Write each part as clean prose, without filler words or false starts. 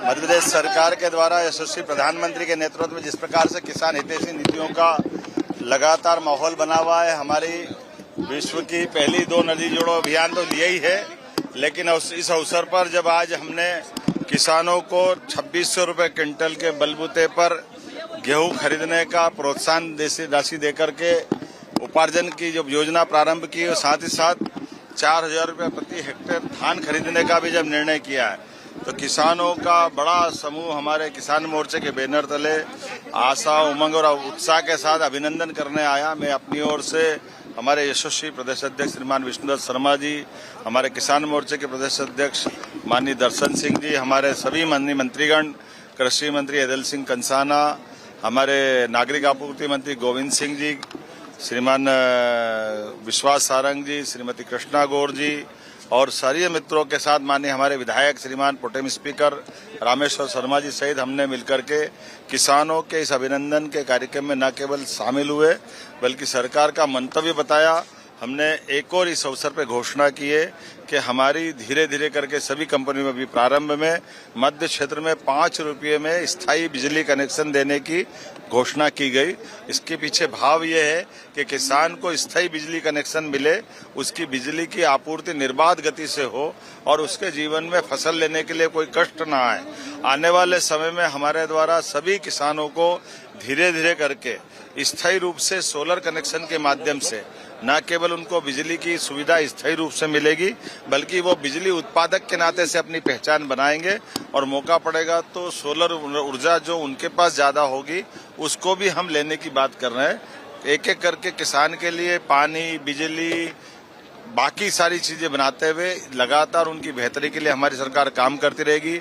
मध्य प्रदेश सरकार के द्वारा यशस्वी प्रधानमंत्री के नेतृत्व में जिस प्रकार से किसान हितैषी नीतियों का लगातार माहौल बना हुआ है, हमारी विश्व की पहली 2 नदी जोड़ो अभियान तो लिया ही है, लेकिन इस अवसर पर जब आज हमने किसानों को 2600 रुपये क्विंटल के बलबूते पर गेहूं खरीदने का प्रोत्साहन राशि देकर के उपार्जन की जो योजना प्रारंभ की और साथ ही साथ 4000 रुपये प्रति हेक्टेयर धान खरीदने का भी जब निर्णय किया है, तो किसानों का बड़ा समूह हमारे किसान मोर्चे के बैनर तले आशा, उमंग और उत्साह के साथ अभिनंदन करने आया। मैं अपनी ओर से हमारे यशस्वी प्रदेश अध्यक्ष श्रीमान विष्णुदत्त शर्मा जी, हमारे किसान मोर्चे के प्रदेश अध्यक्ष माननीय दर्शन सिंह जी, हमारे सभी माननीय मंत्रीगण, कृषि मंत्री अदल सिंह कंसाना, हमारे नागरिक आपूर्ति मंत्री गोविंद सिंह जी, श्रीमान विश्वास सारंग जी, श्रीमती कृष्णा गौर जी और सारे मित्रों के साथ माननीय हमारे विधायक श्रीमान प्रोटेम स्पीकर रामेश्वर शर्मा जी सहित हमने मिलकर के किसानों के इस अभिनंदन के कार्यक्रम में न केवल शामिल हुए बल्कि सरकार का मंतव्य बताया। हमने एक और इस अवसर पर घोषणा की है कि हमारी धीरे धीरे करके सभी कंपनियों में भी प्रारंभ में मध्य क्षेत्र में 5 रुपये में स्थायी बिजली कनेक्शन देने की घोषणा की गई। इसके पीछे भाव ये है कि किसान को स्थायी बिजली कनेक्शन मिले, उसकी बिजली की आपूर्ति निर्बाध गति से हो और उसके जीवन में फसल लेने के लिए कोई कष्ट न आए। आने वाले समय में हमारे द्वारा सभी किसानों को धीरे धीरे करके स्थायी रूप से सोलर कनेक्शन के माध्यम से न केवल उनको बिजली की सुविधा स्थायी रूप से मिलेगी बल्कि वो बिजली उत्पादक के नाते से अपनी पहचान बनाएंगे और मौका पड़ेगा तो सोलर ऊर्जा जो उनके पास ज्यादा होगी उसको भी हम लेने की बात कर रहे हैं। एक एक करके किसान के लिए पानी, बिजली, बाकी सारी चीजें बनाते हुए लगातार उनकी बेहतरी के लिए हमारी सरकार काम करती रहेगी।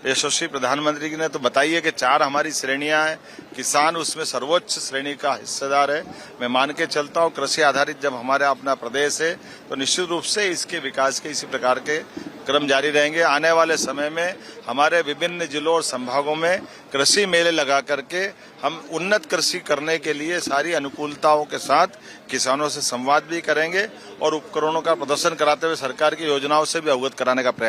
यशस्वी प्रधानमंत्री जी ने तो बताई है कि 4 हमारी श्रेणियां हैं, किसान उसमें सर्वोच्च श्रेणी का हिस्सेदार है। मैं मान के चलता हूं कृषि आधारित जब हमारे अपना प्रदेश है तो निश्चित रूप से इसके विकास के इसी प्रकार के क्रम जारी रहेंगे। आने वाले समय में हमारे विभिन्न जिलों और संभागों में कृषि मेले लगा करके हम उन्नत कृषि करने के लिए सारी अनुकूलताओं के साथ किसानों से संवाद भी करेंगे और उपकरणों का प्रदर्शन कराते हुए सरकार की योजनाओं से भी अवगत कराने का प्रयास